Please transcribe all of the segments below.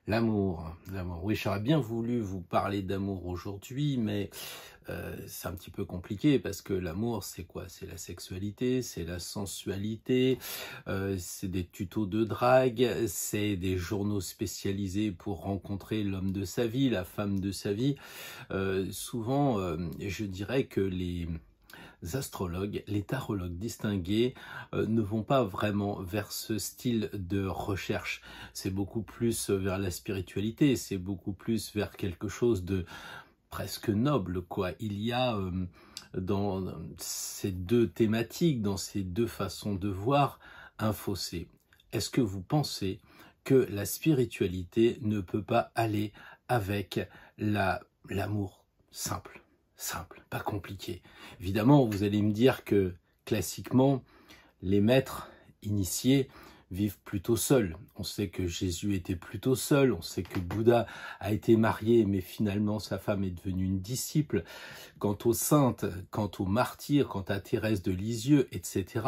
L'amour. Oui, j'aurais bien voulu vous parler d'amour aujourd'hui, mais c'est un petit peu compliqué parce que l'amour, c'est quoi? C'est la sexualité, c'est la sensualité, c'est des tutos de drague, c'est des journaux spécialisés pour rencontrer l'homme de sa vie, la femme de sa vie. Souvent, je dirais que les astrologues, les tarologues distingués ne vont pas vraiment vers ce style de recherche. C'est beaucoup plus vers la spiritualité, c'est beaucoup plus vers quelque chose de presque noble, quoi. Il y a dans ces deux thématiques, dans ces deux façons de voir, un fossé. Est-ce que vous pensez que la spiritualité ne peut pas aller avec l'amour simple? Simple, pas compliqué. Évidemment, vous allez me dire que classiquement, les maîtres initiés vivent plutôt seuls. On sait que Jésus était plutôt seul, on sait que Bouddha a été marié, mais finalement sa femme est devenue une disciple. Quant aux saintes, quant aux martyrs, quant à Thérèse de Lisieux, etc.,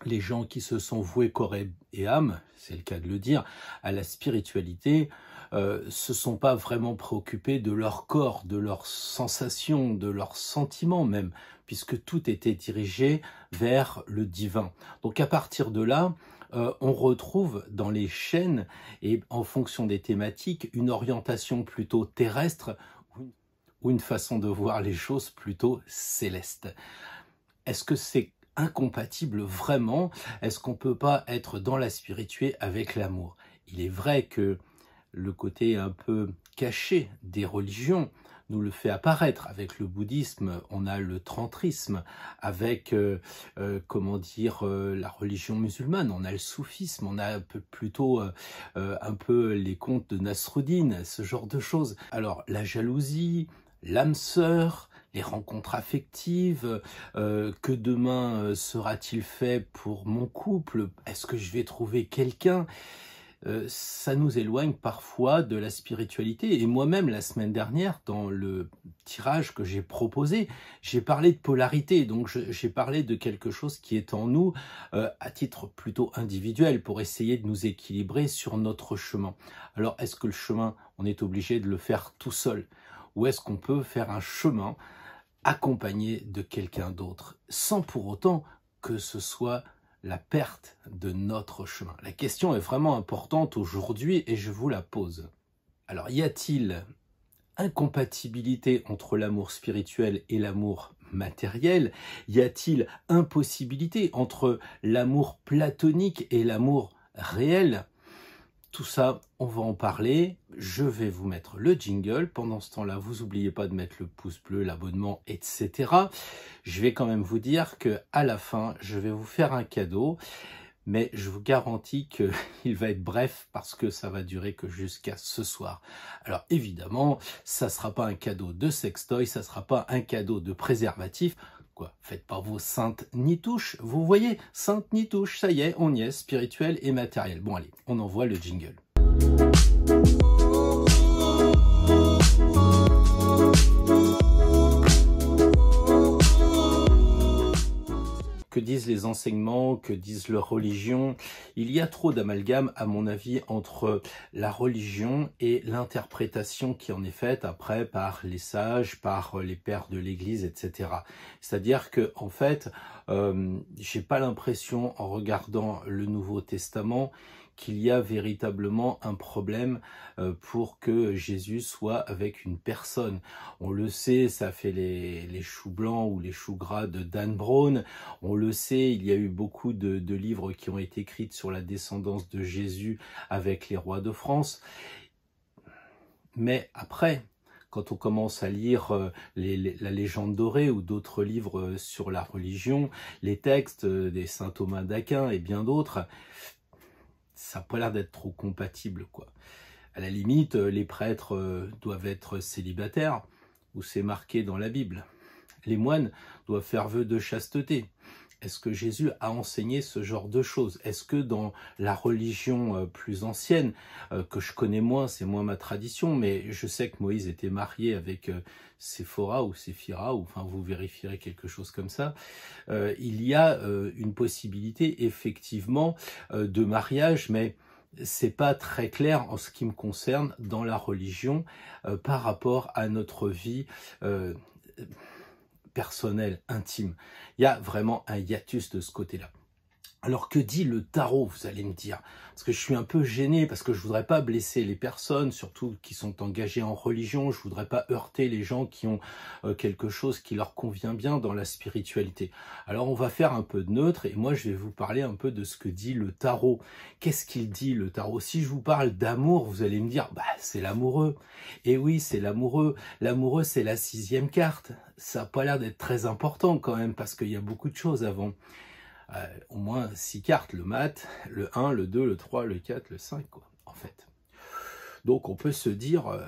les gens qui se sont voués corps et âme, c'est le cas de le dire, à la spiritualité, se sont pas vraiment préoccupés de leur corps, de leurs sensations, de leurs sentiments même, puisque tout était dirigé vers le divin. Donc à partir de là, on retrouve dans les chaînes et en fonction des thématiques une orientation plutôt terrestre ou une façon de voir les choses plutôt céleste. Est-ce que c'est incompatible vraiment? Est-ce qu'on peut pas être dans la spiritualité avec l'amour? Il est vrai que le côté un peu caché des religions nous le fait apparaître. Avec le bouddhisme, on a le tantrisme. Avec, comment dire, la religion musulmane, on a le soufisme. On a plutôt un peu les contes de Nasruddin, ce genre de choses. Alors, la jalousie, l'âme sœur, les rencontres affectives, que demain sera-t-il fait pour mon couple? Est-ce que je vais trouver quelqu'un? Ça nous éloigne parfois de la spiritualité. Et moi-même, la semaine dernière, dans le tirage que j'ai proposé, j'ai parlé de polarité. Donc, j'ai parlé de quelque chose qui est en nous à titre plutôt individuel pour essayer de nous équilibrer sur notre chemin. Alors, est-ce que le chemin, on est obligé de le faire tout seul? Ou est-ce qu'on peut faire un chemin accompagné de quelqu'un d'autre, sans pour autant que ce soit la perte de notre chemin? La question est vraiment importante aujourd'hui et je vous la pose. Alors, y a-t-il incompatibilité entre l'amour spirituel et l'amour matériel? Y a-t-il impossibilité entre l'amour platonique et l'amour réel? Tout ça, on va en parler. Je vais vous mettre le jingle. Pendant ce temps-là, vous n'oubliez pas de mettre le pouce bleu, l'abonnement, etc. Je vais quand même vous dire que à la fin, je vais vous faire un cadeau. Mais je vous garantis qu'il va être bref parce que ça va durer que jusqu'à ce soir. Alors évidemment, ça ne sera pas un cadeau de sextoy, ça ne sera pas un cadeau de préservatif. Quoi, faites pas vos saintes nitouches, vous voyez, saintes nitouches, ça y est, on y est, spirituel et matériel. Bon allez, on envoie le jingle. Que disent les enseignements, que disent leurs religions? Il y a trop d'amalgame, à mon avis, entre la religion et l'interprétation qui en est faite après par les sages, par les pères de l'Église, etc. C'est-à-dire que, en fait, j'ai pas l'impression, en regardant le Nouveau Testament, qu'il y a véritablement un problème pour que Jésus soit avec une personne. On le sait, ça fait les choux blancs ou les choux gras de Dan Brown. On le sait, il y a eu beaucoup de livres qui ont été écrits sur la descendance de Jésus avec les rois de France. Mais après, quand on commence à lire la légende dorée ou d'autres livres sur la religion, les textes des saint Thomas d'Aquin et bien d'autres, ça n'a pas l'air d'être trop compatible, quoi. À la limite, les prêtres doivent être célibataires, ou c'est marqué dans la Bible. Les moines doivent faire vœu de chasteté. Est-ce que Jésus a enseigné ce genre de choses? Est-ce que dans la religion plus ancienne, que je connais moins, c'est moins ma tradition, mais je sais que Moïse était marié avec Séphora ou Séphira, ou enfin vous vérifierez quelque chose comme ça, il y a une possibilité effectivement de mariage, mais c'est pas très clair en ce qui me concerne dans la religion par rapport à notre vie personnelle, intime. Il y a vraiment un hiatus de ce côté-là. Alors que dit le tarot, vous allez me dire? Parce que je suis un peu gêné, parce que je voudrais pas blesser les personnes, surtout qui sont engagées en religion, je voudrais pas heurter les gens qui ont quelque chose qui leur convient bien dans la spiritualité. Alors on va faire un peu de neutre, et moi je vais vous parler un peu de ce que dit le tarot. Qu'est-ce qu'il dit le tarot? Si je vous parle d'amour, vous allez me dire, bah c'est l'amoureux. Et oui, c'est l'amoureux. L'amoureux, c'est la 6e carte. Ça n'a pas l'air d'être très important quand même, parce qu'il y a beaucoup de choses avant. Au moins 6 cartes, le mat, le 1, le 2, le 3, le 4, le 5, quoi, en fait. Donc on peut se dire,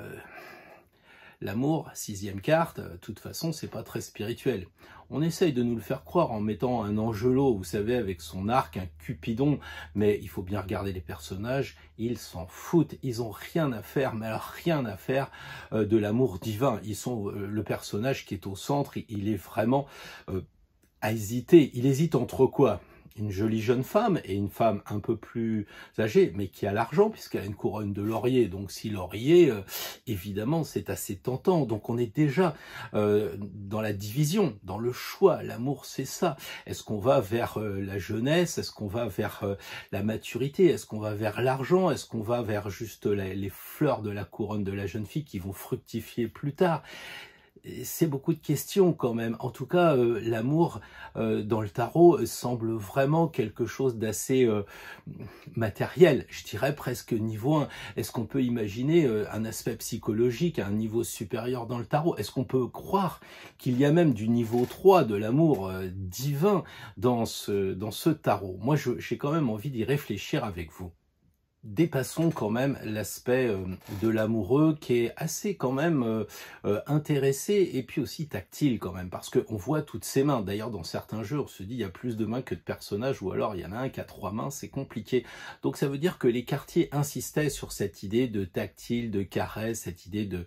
l'amour, 6e carte, de toute façon, c'est pas très spirituel. On essaye de nous le faire croire en mettant un Angelo, vous savez, avec son arc, un Cupidon, mais il faut bien regarder les personnages, ils s'en foutent, ils ont rien à faire, mais alors rien à faire de l'amour divin. Ils sont le personnage qui est au centre, il est vraiment à hésiter. Il hésite entre quoi? Une jolie jeune femme et une femme un peu plus âgée, mais qui a l'argent, puisqu'elle a une couronne de laurier. Donc si laurier, évidemment, c'est assez tentant. Donc on est déjà dans la division, dans le choix. L'amour, c'est ça. Est-ce qu'on va vers la jeunesse? Est-ce qu'on va vers la maturité? Est-ce qu'on va vers l'argent? Est-ce qu'on va vers juste les fleurs de la couronne de la jeune fille qui vont fructifier plus tard? C'est beaucoup de questions quand même. En tout cas, l'amour dans le tarot semble vraiment quelque chose d'assez matériel, je dirais presque niveau 1. Est-ce qu'on peut imaginer un aspect psychologique à un niveau supérieur dans le tarot? Est-ce qu'on peut croire qu'il y a même du niveau 3 de l'amour divin dans ce tarot? Moi, j'ai quand même envie d'y réfléchir avec vous. Dépassons quand même l'aspect de l'amoureux qui est assez quand même intéressé et puis aussi tactile quand même, parce qu'on voit toutes ses mains. D'ailleurs dans certains jeux on se dit il y a plus de mains que de personnages, ou alors il y en a un qui a 3 mains, c'est compliqué. Donc ça veut dire que les cartiers insistaient sur cette idée de tactile, de caresse, cette idée de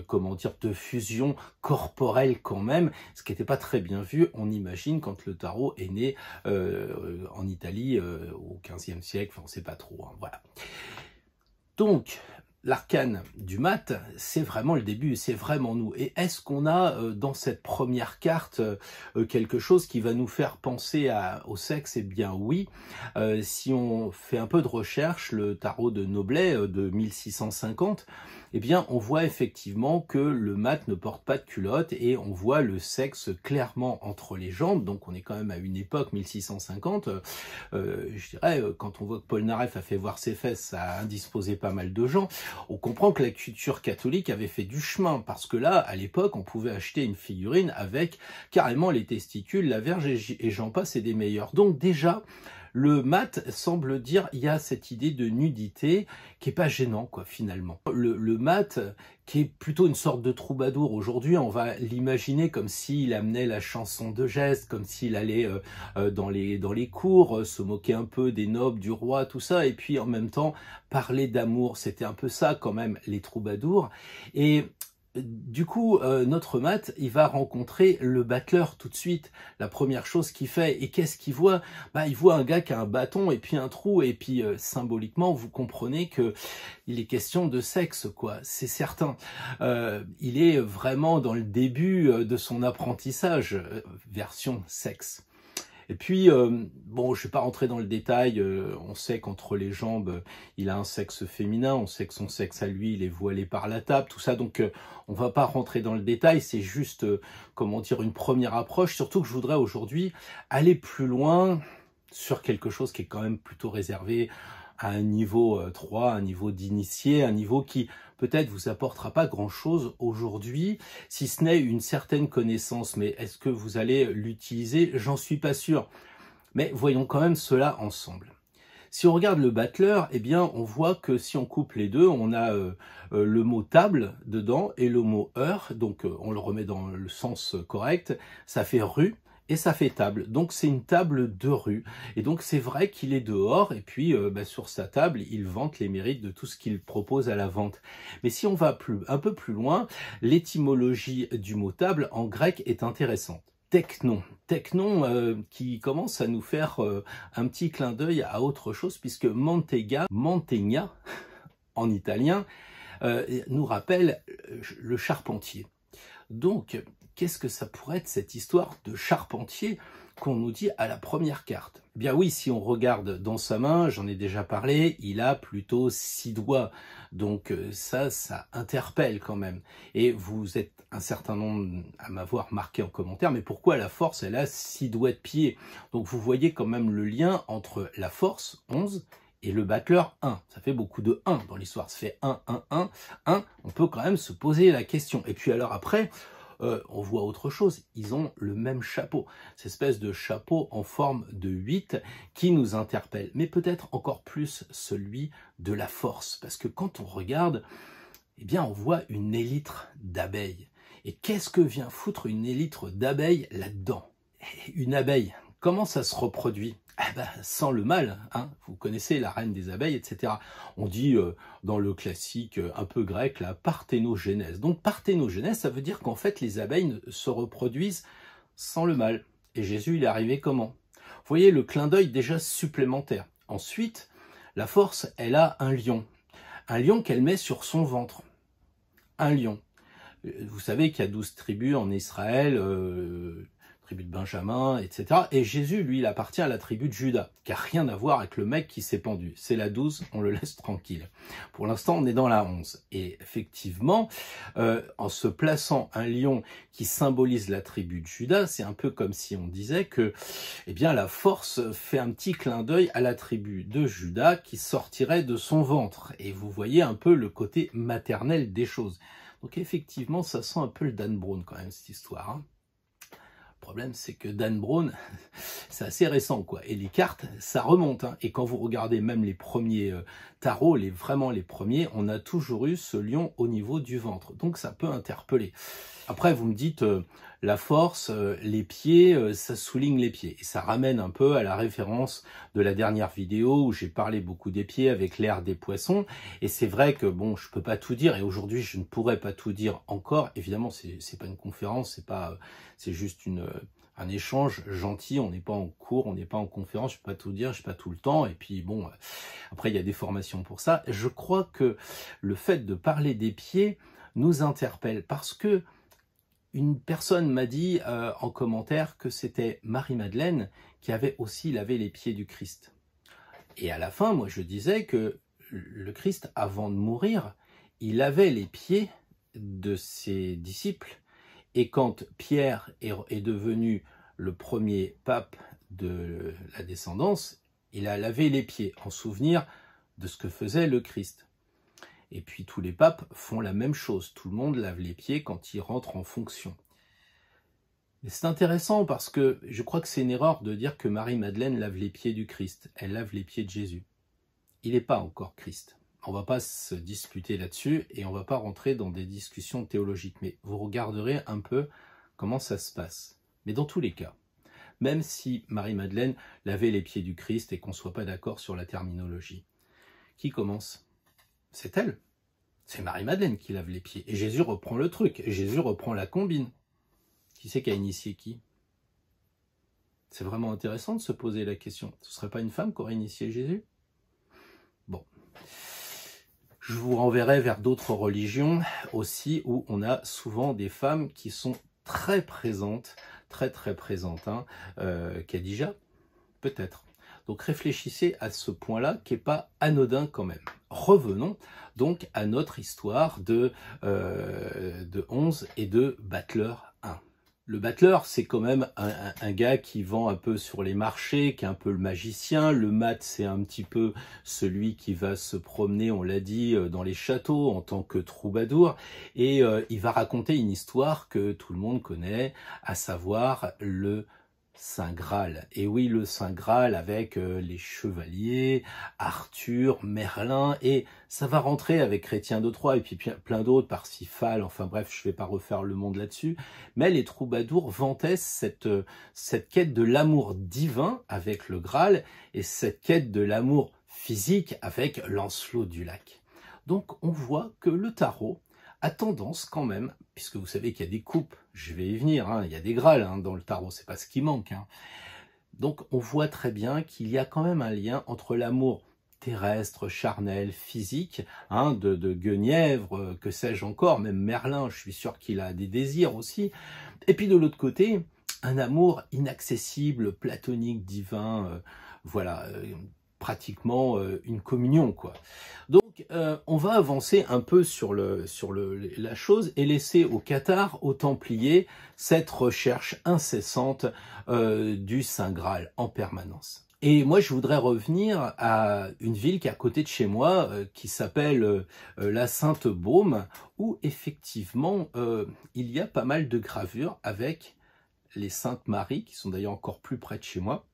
comment dire, de fusion corporelle quand même, ce qui n'était pas très bien vu, on imagine, quand le tarot est né en Italie au XVe siècle, enfin on ne sait pas trop, hein, voilà. Donc, l'arcane du mat, c'est vraiment le début, c'est vraiment nous. Et est-ce qu'on a dans cette première carte quelque chose qui va nous faire penser au sexe? Eh bien oui, si on fait un peu de recherche, le tarot de Noblet de 1650, eh bien on voit effectivement que le mat ne porte pas de culotte et on voit le sexe clairement entre les jambes. Donc on est quand même à une époque 1650, je dirais, quand on voit que Paul Naref a fait voir ses fesses, ça a indisposé pas mal de gens. On comprend que la culture catholique avait fait du chemin, parce que là, à l'époque, on pouvait acheter une figurine avec carrément les testicules, la verge et j'en passe et des meilleurs. Donc déjà, le mat semble dire, il y a cette idée de nudité qui est pas gênant, quoi, finalement. Le mat, qui est plutôt une sorte de troubadour aujourd'hui, on va l'imaginer comme s'il amenait la chanson de geste, comme s'il allait dans les cours, se moquer un peu des nobles, du roi, tout ça, et puis en même temps parler d'amour. C'était un peu ça quand même, les troubadours. Et du coup, notre mat, il va rencontrer le battleur tout de suite. La première chose qu'il fait, et qu'est-ce qu'il voit? Bah, il voit un gars qui a un bâton et puis un trou, et puis symboliquement, vous comprenez que il est question de sexe, quoi. C'est certain. Il est vraiment dans le début de son apprentissage, version sexe. Et puis, bon, je ne vais pas rentrer dans le détail, on sait qu'entre les jambes, il a un sexe féminin, on sait que son sexe à lui, il est voilé par la table, tout ça, donc on ne va pas rentrer dans le détail, c'est juste, comment dire, une première approche, surtout que je voudrais aujourd'hui aller plus loin sur quelque chose qui est quand même plutôt réservé à un niveau 3, un niveau d'initié, un niveau qui peut-être vous apportera pas grand-chose aujourd'hui, si ce n'est une certaine connaissance. Mais est-ce que vous allez l'utiliser? J'en suis pas sûr. Mais voyons quand même cela ensemble. Si on regarde le battleur, eh bien, on voit que si on coupe les deux, on a le mot table dedans et le mot heure. Donc, on le remet dans le sens correct. Ça fait rue. Et ça fait table, donc c'est une table de rue, et donc c'est vrai qu'il est dehors, et puis sur sa table, il vante les mérites de tout ce qu'il propose à la vente. Mais si on va un peu plus loin, l'étymologie du mot table en grec est intéressante. Teknon. Teknon qui commence à nous faire un petit clin d'œil à autre chose, puisque Mantegna en italien, nous rappelle le charpentier. Donc, qu'est-ce que ça pourrait être cette histoire de charpentier qu'on nous dit à la première carte? Eh bien oui, si on regarde dans sa main, j'en ai déjà parlé, il a plutôt 6 doigts. Donc ça interpelle quand même. Et vous êtes un certain nombre à m'avoir marqué en commentaire, mais pourquoi la force, elle a 6 doigts de pied? Donc vous voyez quand même le lien entre la force, 11, et le battleur 1. Ça fait beaucoup de 1 dans l'histoire. Ça fait 1, 1, 1, 1. On peut quand même se poser la question. Et puis alors après, on voit autre chose. Ils ont le même chapeau. Cette espèce de chapeau en forme de 8 qui nous interpelle. Mais peut-être encore plus celui de la force. Parce que quand on regarde, eh bien on voit une élytre d'abeilles. Et qu'est-ce que vient foutre une élytre d'abeilles là-dedans? Une abeille, comment ça se reproduit? Ah ben, sans le mâle, hein. Vous connaissez la reine des abeilles, etc. On dit dans le classique un peu grec, la parthénogenèse. Donc parthénogenèse, ça veut dire qu'en fait les abeilles se reproduisent sans le mâle. Et Jésus, il est arrivé comment? Vous voyez le clin d'œil déjà supplémentaire. Ensuite, la force, elle a un lion. Un lion qu'elle met sur son ventre. Un lion. Vous savez qu'il y a 12 tribus en Israël, tribu de Benjamin, etc. Et Jésus, lui, il appartient à la tribu de Juda, qui n'a rien à voir avec le mec qui s'est pendu. C'est la 12, on le laisse tranquille. Pour l'instant, on est dans la 11. Et effectivement, en se plaçant un lion qui symbolise la tribu de Juda, c'est un peu comme si on disait que eh bien, la force fait un petit clin d'œil à la tribu de Juda qui sortirait de son ventre. Et vous voyez un peu le côté maternel des choses. Donc effectivement, ça sent un peu le Dan Brown quand même, cette histoire, hein. Le problème, c'est que Dan Brown, c'est assez récent, quoi. Et les cartes, ça remonte, hein. Et quand vous regardez même les premiers tarots, vraiment les premiers, on a toujours eu ce lion au niveau du ventre. Donc ça peut interpeller. Après, vous me dites, la force, les pieds, ça souligne les pieds. Et ça ramène un peu à la référence de la dernière vidéo où j'ai parlé beaucoup des pieds avec l'ère des poissons. Et c'est vrai que, bon, je peux pas tout dire. Et aujourd'hui, je ne pourrais pas tout dire encore. Évidemment, c'est pas une conférence, c'est juste un échange gentil. On n'est pas en cours, on n'est pas en conférence. Je peux pas tout dire, je n'ai pas tout le temps. Et puis, bon, après, il y a des formations pour ça. Je crois que le fait de parler des pieds nous interpelle parce que une personne m'a dit en commentaire que c'était Marie-Madeleine qui avait aussi lavé les pieds du Christ. Et à la fin, moi, je disais que le Christ, avant de mourir, il lavait les pieds de ses disciples. Et quand Pierre est devenu le premier pape de la descendance, il a lavé les pieds en souvenir de ce que faisait le Christ. Et puis tous les papes font la même chose. Tout le monde lave les pieds quand il rentre en fonction. C'est intéressant parce que je crois que c'est une erreur de dire que Marie-Madeleine lave les pieds du Christ. Elle lave les pieds de Jésus. Il n'est pas encore Christ. On ne va pas se disputer là-dessus et on ne va pas rentrer dans des discussions théologiques. Mais vous regarderez un peu comment ça se passe. Mais dans tous les cas, même si Marie-Madeleine lavait les pieds du Christ et qu'on ne soit pas d'accord sur la terminologie, qui commence? C'est elle. C'est Marie-Madeleine qui lave les pieds. Et Jésus reprend le truc. Et Jésus reprend la combine. Qui c'est qui a initié qui? C'est vraiment intéressant de se poser la question. Ce ne serait pas une femme qui aurait initié Jésus? Bon. Je vous renverrai vers d'autres religions aussi où on a souvent des femmes qui sont très présentes, très présentes. Hein. Khadija, peut-être. Donc réfléchissez à ce point-là qui n'est pas anodin quand même. Revenons donc à notre histoire de 11 et de Battleur 1. Le battleur, c'est quand même un gars qui vend un peu sur les marchés, qui est un peu le magicien. Le mat, c'est un petit peu celui qui va se promener, on l'a dit, dans les châteaux en tant que troubadour. Et il va raconter une histoire que tout le monde connaît, à savoir le Saint Graal. Et oui, le Saint Graal avec les chevaliers, Arthur, Merlin, et ça va rentrer avec Chrétien de Troyes et puis plein d'autres, Parsifal, enfin bref, je ne vais pas refaire le monde là-dessus. Mais les troubadours vantaient cette quête de l'amour divin avec le Graal et cette quête de l'amour physique avec Lancelot du Lac. Donc on voit que le tarot a tendance quand même, puisque vous savez qu'il y a des coupes, je vais y venir, hein, il y a des Graals hein, dans le tarot, c'est pas ce qui manque. Hein. Donc on voit très bien qu'il y a quand même un lien entre l'amour terrestre, charnel, physique, hein, de Guenièvre, que sais-je encore, même Merlin, je suis sûr qu'il a des désirs aussi. Et puis de l'autre côté, un amour inaccessible, platonique, divin, voilà, pratiquement une communion, quoi. Donc, on va avancer un peu sur la chose et laisser aux cathares, aux templiers, cette recherche incessante du Saint Graal en permanence. Et moi, je voudrais revenir à une ville qui est à côté de chez moi, qui s'appelle la Sainte-Baume, où effectivement, il y a pas mal de gravures avec les Saintes Maries, qui sont d'ailleurs encore plus près de chez moi,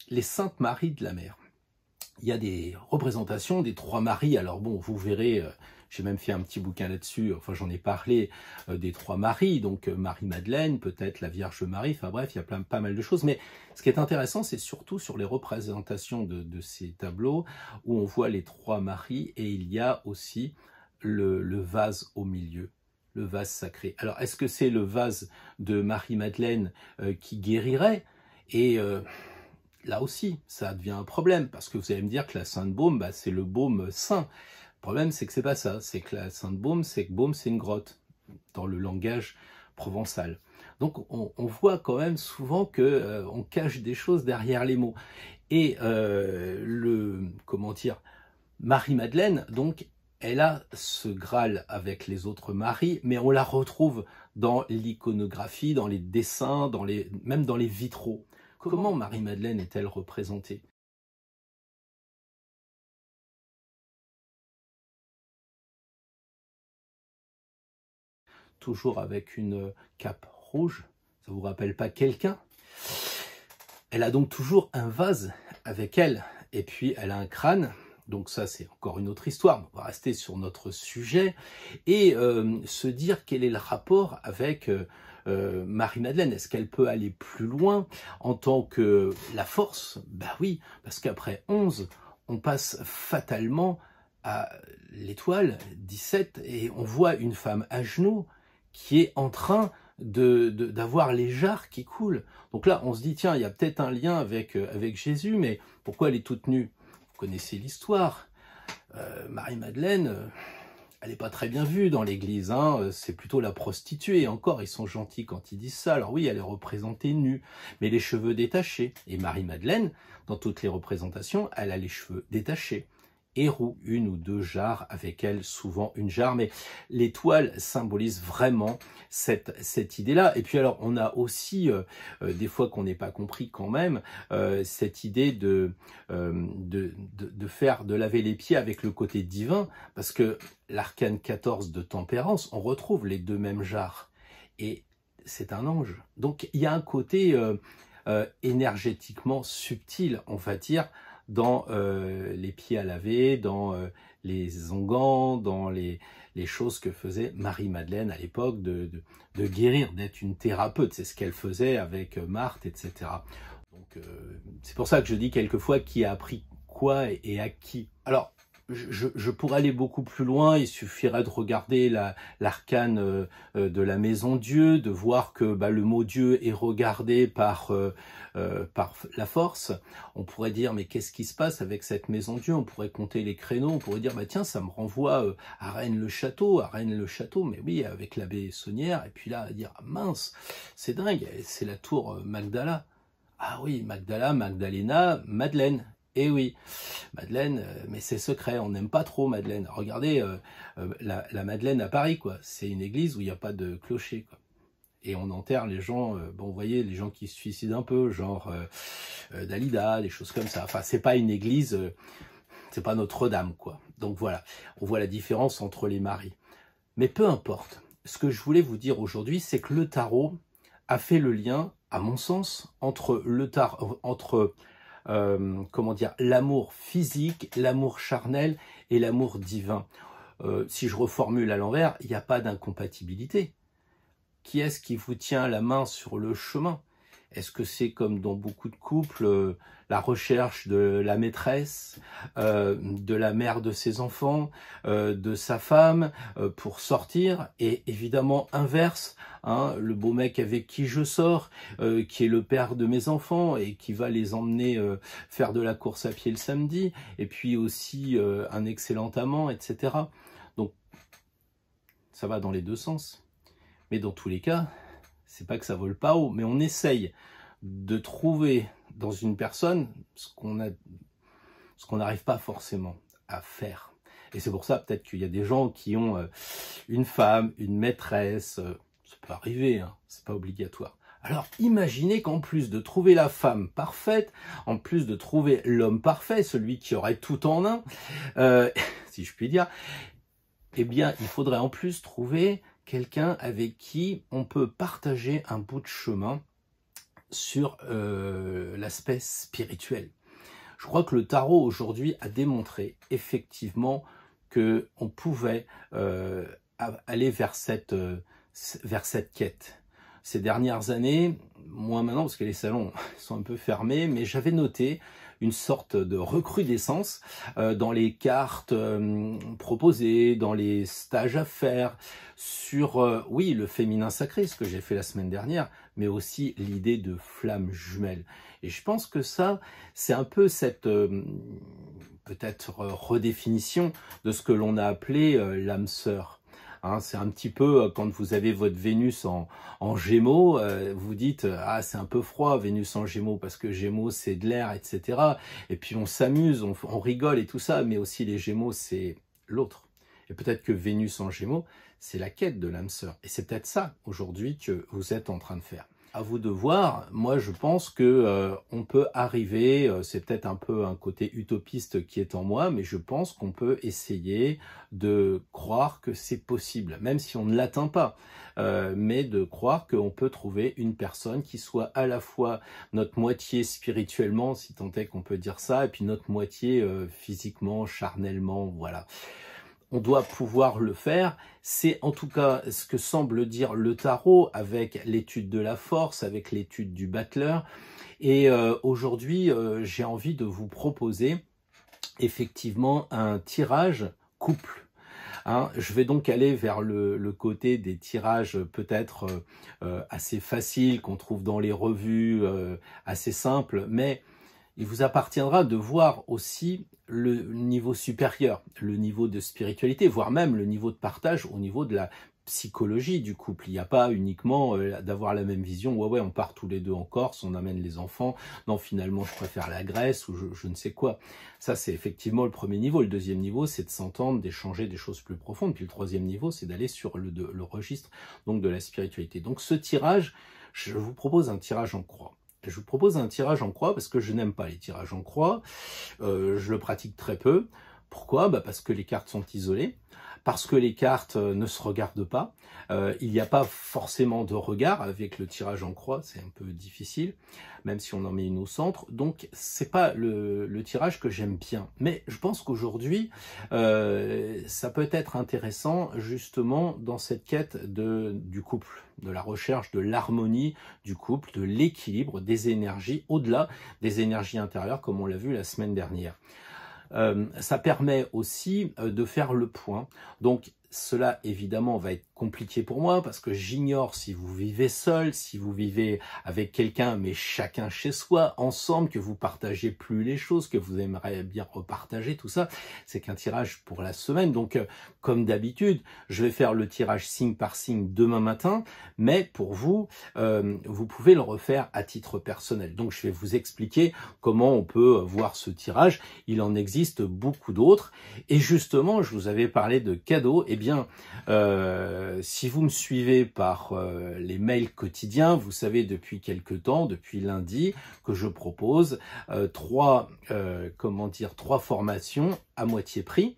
les Saintes Maries de la Mer. Il y a des représentations des trois Maries, alors bon, vous verrez, j'ai même fait un petit bouquin là-dessus, enfin j'en ai parlé des trois Maries, donc Marie-Madeleine, peut-être la Vierge Marie, enfin bref, il y a pas mal de choses, mais ce qui est intéressant, c'est surtout sur les représentations de ces tableaux, où on voit les trois Maries, et il y a aussi le vase au milieu, le vase sacré. Alors, est-ce que c'est le vase de Marie-Madeleine qui guérirait? Et là aussi, ça devient un problème, parce que vous allez me dire que la Sainte-Baume, bah, c'est le baume saint. Le problème, c'est que c'est pas ça. C'est que la Sainte-Baume, c'est que baume, c'est une grotte, dans le langage provençal. Donc, on voit quand même souvent que on cache des choses derrière les mots. Et comment dire, Marie-Madeleine, donc, elle a ce Graal avec les autres Maries, mais on la retrouve dans l'iconographie, dans les dessins, même dans les vitraux. Comment Marie-Madeleine est-elle représentée? Toujours avec une cape rouge, ça vous rappelle pas quelqu'un? Elle a donc toujours un vase avec elle, et puis elle a un crâne. Donc ça, c'est encore une autre histoire. On va rester sur notre sujet et se dire quel est le rapport avec Marie-Madeleine. Est-ce qu'elle peut aller plus loin en tant que la force? Ben oui, parce qu'après 11, on passe fatalement à l'étoile 17 et on voit une femme à genoux qui est en train d'avoir les jarres qui coulent. Donc là, on se dit, tiens, il y a peut-être un lien avec Jésus, mais pourquoi elle est toute nue? Vous connaissez l'histoire. Marie-Madeleine, elle n'est pas très bien vue dans l'église, hein. C'est plutôt la prostituée. Encore, ils sont gentils quand ils disent ça. Alors oui, elle est représentée nue, mais les cheveux détachés. Et Marie-Madeleine, dans toutes les représentations, elle a les cheveux détachés. Et roux, une ou deux jarres avec elle, souvent une jarre, mais l'étoile symbolise vraiment cette idée-là. Et puis alors, on a aussi, des fois qu'on n'est pas compris quand même, cette idée de laver les pieds avec le côté divin, parce que l'arcane 14 de tempérance, on retrouve les deux mêmes jarres, et c'est un ange. Donc il y a un côté énergétiquement subtil, on va dire, dans les pieds à laver, dans les onguents, dans les choses que faisait Marie-Madeleine à l'époque de guérir, d'être une thérapeute. C'est ce qu'elle faisait avec Marthe, etc. Donc c'est pour ça que je dis quelquefois qui a appris quoi et à qui. Alors, je pourrais aller beaucoup plus loin, il suffirait de regarder l'arcane de la maison Dieu, de voir que le mot Dieu est regardé par la force. On pourrait dire, mais qu'est-ce qui se passe avec cette maison Dieu? On pourrait compter les créneaux, on pourrait dire, tiens, ça me renvoie à Rennes-le-Château, mais oui, avec l'abbé Saunière, et puis là, dire, ah, mince, c'est dingue, c'est la tour Magdala. Ah oui, Magdala, Magdalena, Madeleine. Eh oui, Madeleine, mais c'est secret, on n'aime pas trop Madeleine. Regardez la Madeleine à Paris, quoi. C'est une église où il n'y a pas de clocher, quoi. Et on enterre les gens, bon, vous voyez, les gens qui se suicident un peu, genre Dalida, des choses comme ça. Enfin, c'est pas une église, c'est pas Notre-Dame, quoi. Donc voilà, on voit la différence entre les maris. Mais peu importe, ce que je voulais vous dire aujourd'hui, c'est que le tarot a fait le lien, à mon sens, entre comment dire, l'amour physique, l'amour charnel et l'amour divin. Si je reformule à l'envers, il n'y a pas d'incompatibilité. Qui est-ce qui vous tient la main sur le chemin? Est-ce que c'est comme dans beaucoup de couples, la recherche de la maîtresse, de la mère de ses enfants, de sa femme pour sortir, et évidemment inverse, hein, le beau mec avec qui je sors, qui est le père de mes enfants et qui va les emmener faire de la course à pied le samedi, et puis aussi un excellent amant, etc. Donc ça va dans les deux sens. Mais dans tous les cas, c'est pas que ça vole pas haut, mais on essaye de trouver dans une personne ce qu'on n'arrive pas forcément à faire. Et c'est pour ça peut-être qu'il y a des gens qui ont une femme, une maîtresse, ça peut arriver, hein, c'est pas obligatoire. Alors imaginez qu'en plus de trouver la femme parfaite, en plus de trouver l'homme parfait, celui qui aurait tout en un, si je puis dire, eh bien il faudrait en plus trouver quelqu'un avec qui on peut partager un bout de chemin sur l'aspect spirituel. Je crois que le tarot aujourd'hui a démontré effectivement qu'on pouvait aller vers cette quête. Ces dernières années, moins maintenant parce que les salons sont un peu fermés, mais j'avais noté une sorte de recrudescence dans les cartes proposées, dans les stages à faire, sur, oui, le féminin sacré, ce que j'ai fait la semaine dernière, mais aussi l'idée de flamme jumelle. Et je pense que ça, c'est un peu cette peut-être redéfinition de ce que l'on a appelé l'âme sœur. Hein, c'est un petit peu quand vous avez votre Vénus en Gémeaux, vous dites « Ah, c'est un peu froid, Vénus en Gémeaux, parce que Gémeaux, c'est de l'air, etc. » Et puis on s'amuse, on rigole et tout ça, mais aussi les Gémeaux, c'est l'autre. Et peut-être que Vénus en Gémeaux, c'est la quête de l'âme sœur. Et c'est peut-être ça, aujourd'hui, que vous êtes en train de faire. À vous de voir. Moi, je pense que on peut arriver, c'est peut-être un peu un côté utopiste qui est en moi, mais je pense qu'on peut essayer de croire que c'est possible, même si on ne l'atteint pas, mais de croire qu'on peut trouver une personne qui soit à la fois notre moitié spirituellement, si tant est qu'on peut dire ça, et puis notre moitié physiquement, charnellement, voilà. On doit pouvoir le faire. C'est en tout cas ce que semble dire le tarot avec l'étude de la force, avec l'étude du battleur. Et aujourd'hui, j'ai envie de vous proposer effectivement un tirage couple. Hein, je vais donc aller vers le côté des tirages peut-être assez faciles qu'on trouve dans les revues, assez simples, mais il vous appartiendra de voir aussi le niveau supérieur, le niveau de spiritualité, voire même le niveau de partage au niveau de la psychologie du couple. Il n'y a pas uniquement d'avoir la même vision, ouais, on part tous les deux en Corse, on amène les enfants, non, finalement, je préfère la Grèce ou je ne sais quoi. Ça, c'est effectivement le premier niveau. Le deuxième niveau, c'est de s'entendre, d'échanger des choses plus profondes. Puis le troisième niveau, c'est d'aller sur le registre donc de la spiritualité. Donc ce tirage, je vous propose un tirage en croix. Je vous propose un tirage en croix parce que je n'aime pas les tirages en croix. Je le pratique très peu. Pourquoi? Parce que les cartes sont isolées, parce que les cartes ne se regardent pas. Il n'y a pas forcément de regard avec le tirage en croix, c'est un peu difficile, même si on en met une au centre. Donc, c'est pas le tirage que j'aime bien. Mais je pense qu'aujourd'hui, ça peut être intéressant justement dans cette quête du couple, de la recherche de l'harmonie du couple, de l'équilibre des énergies, au-delà des énergies intérieures, comme on l'a vu la semaine dernière. Ça permet aussi de faire le point. Donc cela évidemment va être compliqué pour moi parce que j'ignore si vous vivez seul, si vous vivez avec quelqu'un mais chacun chez soi, ensemble, que vous partagez plus les choses, que vous aimeriez bien repartager, tout ça. C'est qu'un tirage pour la semaine. Donc comme d'habitude, je vais faire le tirage signe par signe demain matin, mais pour vous, vous pouvez le refaire à titre personnel. Donc je vais vous expliquer comment on peut voir ce tirage. Il en existe beaucoup d'autres et justement, je vous avais parlé de cadeaux. Eh bien, si vous me suivez par les mails quotidiens, vous savez depuis quelque temps, depuis lundi, que je propose trois formations à moitié prix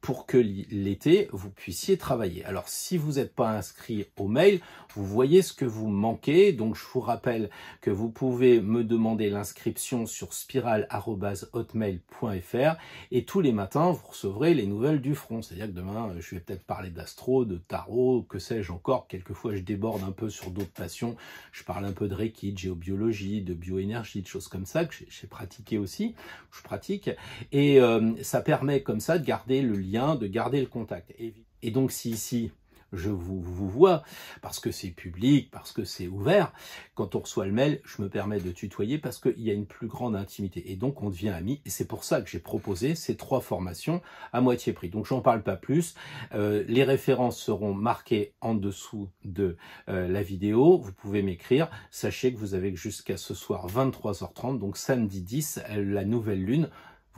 pour que l'été, vous puissiez travailler. Alors, si vous n'êtes pas inscrit au mail, vous voyez ce que vous manquez. Donc, je vous rappelle que vous pouvez me demander l'inscription sur spiral@hotmail.fr et tous les matins, vous recevrez les nouvelles du front. C'est-à-dire que demain, je vais peut-être parler d'astro, de tarot, que sais-je encore. Quelquefois, je déborde un peu sur d'autres passions. Je parle un peu de Reiki, de géobiologie, de bioénergie, de choses comme ça que j'ai pratiqué aussi. Je pratique. Et ça permet comme ça de garder le lien, de garder le contact. Et donc, si ici, je vous vois, parce que c'est public, parce que c'est ouvert, quand on reçoit le mail, je me permets de tutoyer parce qu'il y a une plus grande intimité. Et donc, on devient amis. Et c'est pour ça que j'ai proposé ces 3 formations à moitié prix. Donc, j'en parle pas plus. Les références seront marquées en dessous de la vidéo. Vous pouvez m'écrire. Sachez que vous avez jusqu'à ce soir 23h30, donc samedi 10, la nouvelle lune.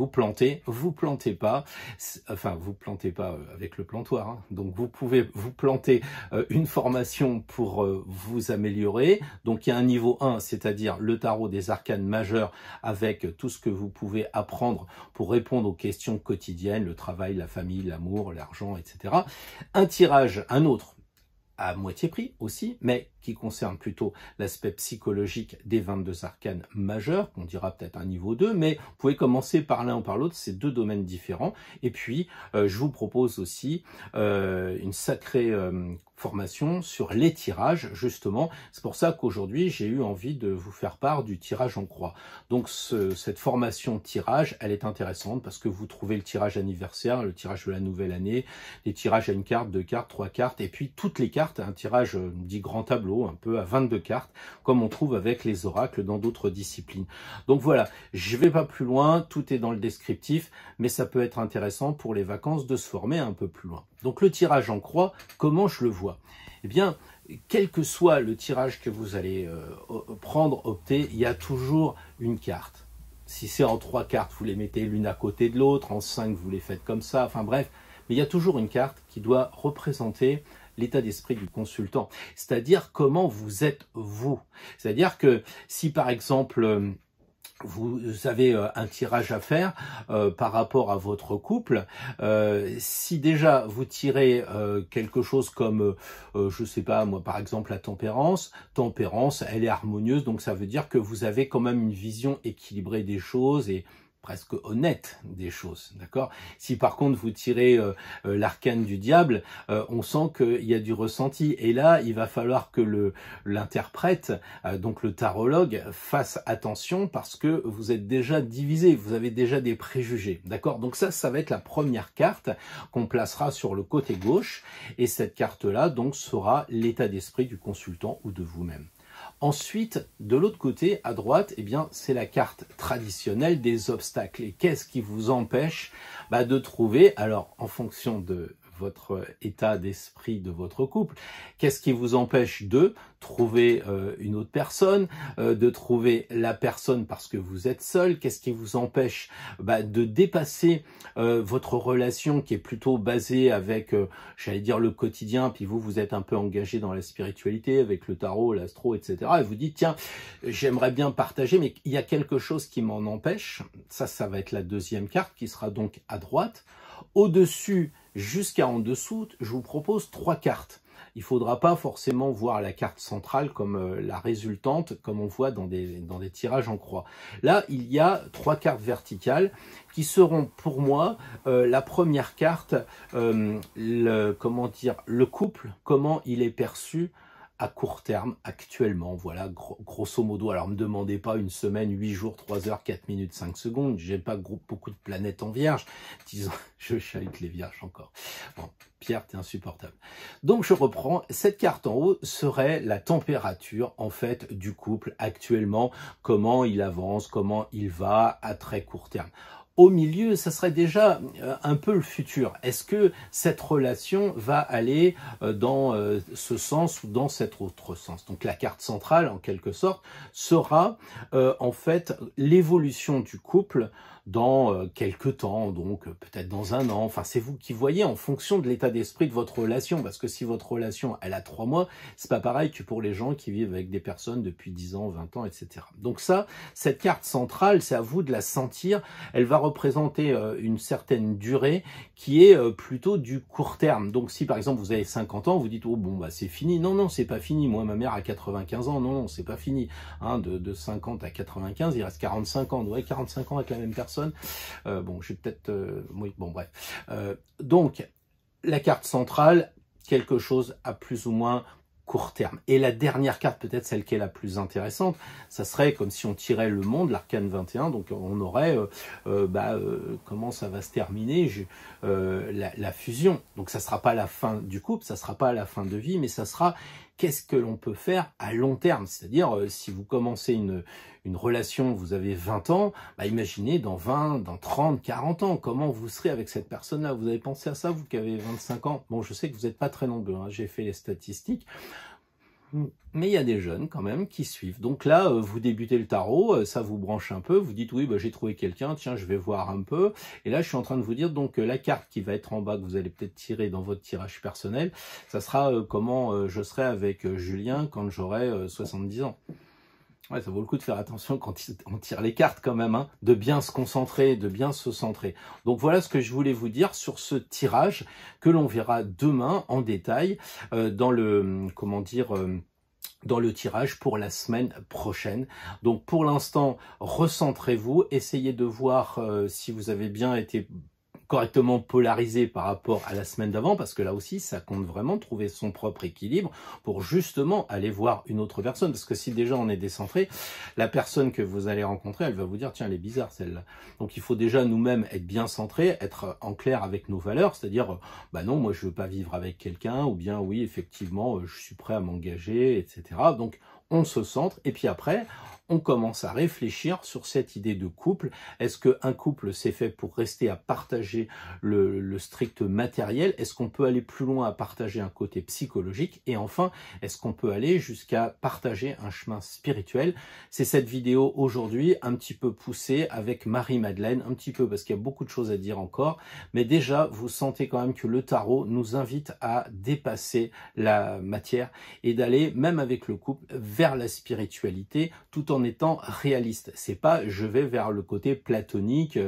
Vous plantez pas, enfin vous plantez pas avec le plantoir, hein. Donc vous pouvez vous planter une formation pour vous améliorer. Donc il y a un niveau 1, c'est-à-dire le tarot des arcanes majeurs avec tout ce que vous pouvez apprendre pour répondre aux questions quotidiennes, le travail, la famille, l'amour, l'argent, etc. Un tirage, un autre, à moitié prix aussi, mais qui concerne plutôt l'aspect psychologique des 22 arcanes majeurs, qu'on dira peut-être un niveau 2, mais vous pouvez commencer par l'un ou par l'autre, c'est 2 domaines différents. Et puis, je vous propose aussi une sacrée formation sur les tirages, justement. C'est pour ça qu'aujourd'hui, j'ai eu envie de vous faire part du tirage en croix. Donc, cette formation tirage, elle est intéressante parce que vous trouvez le tirage anniversaire, le tirage de la nouvelle année, les tirages à 1 carte, 2 cartes, 3 cartes, et puis toutes les cartes, un tirage dit grand tableau, un peu à 22 cartes, comme on trouve avec les oracles dans d'autres disciplines. Donc voilà, je ne vais pas plus loin, tout est dans le descriptif, mais ça peut être intéressant pour les vacances de se former un peu plus loin. Donc le tirage en croix, comment je le vois? Eh bien, quel que soit le tirage que vous allez prendre, opter, il y a toujours une carte. Si c'est en 3 cartes, vous les mettez l'une à côté de l'autre, en 5, vous les faites comme ça, enfin bref, mais il y a toujours une carte qui doit représenter l'état d'esprit du consultant, c'est-à-dire comment vous êtes vous. C'est-à-dire que si par exemple vous avez un tirage à faire par rapport à votre couple, si déjà vous tirez quelque chose comme, je sais pas moi, par exemple la tempérance, elle est harmonieuse, donc ça veut dire que vous avez quand même une vision équilibrée des choses et presque honnête des choses, d'accord? Si par contre vous tirez l'arcane du diable, on sent qu'il y a du ressenti. Et là, il va falloir que l'interprète, donc le tarologue, fasse attention parce que vous êtes déjà divisé, vous avez déjà des préjugés, d'accord? Donc ça va être la première carte qu'on placera sur le côté gauche. Et cette carte-là, donc, sera l'état d'esprit du consultant ou de vous-même. Ensuite, de l'autre côté, à droite, eh bien, c'est la carte traditionnelle des obstacles. Et qu'est-ce qui vous empêche de trouver, alors en fonction de votre état d'esprit de votre couple, qu'est-ce qui vous empêche de trouver une autre personne, de trouver la personne parce que vous êtes seul, qu'est-ce qui vous empêche de dépasser votre relation qui est plutôt basée avec, j'allais dire, le quotidien, puis vous êtes un peu engagé dans la spiritualité, avec le tarot, l'astro, etc. Et vous dites, tiens, j'aimerais bien partager, mais il y a quelque chose qui m'en empêche. Ça va être la deuxième carte qui sera donc à droite. Au-dessus jusqu'à en dessous, je vous propose 3 cartes. Il ne faudra pas forcément voir la carte centrale comme la résultante, comme on voit dans des tirages en croix. Là, il y a 3 cartes verticales qui seront pour moi la première carte, comment dire, le couple, comment il est perçu à court terme, actuellement, voilà, grosso modo. Alors, ne me demandez pas une semaine, 8 jours, 3 heures, 4 minutes, 5 secondes. J'ai pas beaucoup de planètes en vierge. Disons, je chahute les vierges encore. Bon, Pierre, t'es insupportable. Donc, je reprends. Cette carte en haut serait la température, en fait, du couple actuellement. Comment il avance, comment il va à très court terme. Au milieu, ça serait déjà un peu le futur. Est-ce que cette relation va aller dans ce sens ou dans cet autre sens? Donc la carte centrale, en quelque sorte, sera en fait l'évolution du couple dans quelques temps, donc peut-être dans un an. Enfin, c'est vous qui voyez en fonction de l'état d'esprit de votre relation, parce que si votre relation, elle a 3 mois, c'est pas pareil que pour les gens qui vivent avec des personnes depuis 10 ans, 20 ans, etc. Donc ça, cette carte centrale, c'est à vous de la sentir. Elle va représenter une certaine durée qui est plutôt du court terme. Donc si par exemple vous avez 50 ans, vous dites oh bon bah c'est fini. Non non, c'est pas fini. Moi ma mère a 95 ans. Non non, c'est pas fini. Hein, de 50 à 95, il reste 45 ans. Ouais, 45 ans avec la même personne. Bon, je vais peut-être oui, bon bref. Donc la carte centrale, quelque chose à plus ou moins court terme. Et la dernière carte, peut-être celle qui est la plus intéressante, ça serait comme si on tirait le monde, l'arcane 21, donc on aurait comment ça va se terminer, la fusion. Donc ça sera pas la fin du couple, ça sera pas la fin de vie, mais ça sera qu'est-ce que l'on peut faire à long terme. C'est-à-dire, si vous commencez une relation, vous avez 20 ans, bah imaginez dans 20, dans 30, 40 ans, comment vous serez avec cette personne-là. Vous avez pensé à ça, vous qui avez 25 ans? Bon, je sais que vous n'êtes pas très nombreux, hein, j'ai fait les statistiques. Mais il y a des jeunes quand même qui suivent. Donc là, vous débutez le tarot, ça vous branche un peu, vous dites oui, bah, j'ai trouvé quelqu'un, tiens, je vais voir un peu. Et là, je suis en train de vous dire, donc la carte qui va être en bas, que vous allez peut-être tirer dans votre tirage personnel, ça sera comment je serai avec Julien quand j'aurai 70 ans. Ouais, ça vaut le coup de faire attention quand on tire les cartes quand même, hein, de bien se concentrer, de bien se centrer. Donc voilà ce que je voulais vous dire sur ce tirage que l'on verra demain en détail dans le, comment dire, dans le tirage pour la semaine prochaine. Donc pour l'instant, recentrez-vous, essayez de voir si vous avez bien été correctement polarisé par rapport à la semaine d'avant, parce que là aussi, ça compte vraiment trouver son propre équilibre pour justement aller voir une autre personne. Parce que si déjà on est décentré, la personne que vous allez rencontrer, elle va vous dire, tiens, elle est bizarre celle-là. Donc il faut déjà nous-mêmes être bien centrés, être en clair avec nos valeurs, c'est-à-dire, bah non, moi je veux pas vivre avec quelqu'un, ou bien oui, effectivement, je suis prêt à m'engager, etc. Donc on se centre, et puis après, on commence à réfléchir sur cette idée de couple. Est-ce qu'un couple c'est fait pour rester à partager le strict matériel? Est-ce qu'on peut aller plus loin à partager un côté psychologique? Et enfin, est-ce qu'on peut aller jusqu'à partager un chemin spirituel? C'est cette vidéo aujourd'hui un petit peu poussée avec Marie-Madeleine, un petit peu parce qu'il y a beaucoup de choses à dire encore, mais déjà vous sentez quand même que le tarot nous invite à dépasser la matière et d'aller, même avec le couple, vers la spiritualité, tout en étant réaliste. C'est pas je vais vers le côté platonique,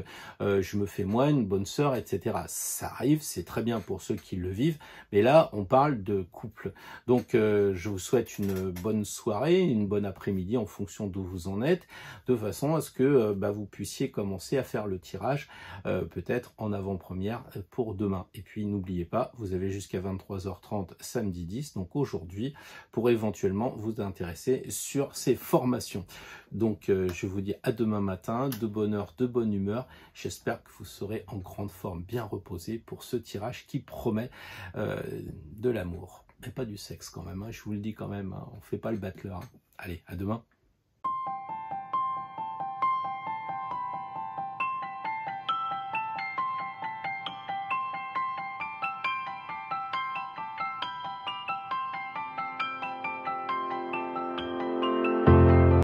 je me fais moine, bonne sœur, etc. Ça arrive, c'est très bien pour ceux qui le vivent, mais là on parle de couple. Donc je vous souhaite une bonne soirée, une bonne après-midi en fonction d'où vous en êtes, de façon à ce que vous puissiez commencer à faire le tirage peut-être en avant-première pour demain. Et puis n'oubliez pas, vous avez jusqu'à 23h30 samedi 10, donc aujourd'hui, pour éventuellement vous intéresser sur ces formations. Donc je vous dis à demain matin, de bonne heure, de bonne humeur. J'espère que vous serez en grande forme, bien reposé pour ce tirage qui promet de l'amour. Mais pas du sexe quand même, hein, je vous le dis quand même, hein, on ne fait pas le battleur. Hein. Allez, à demain.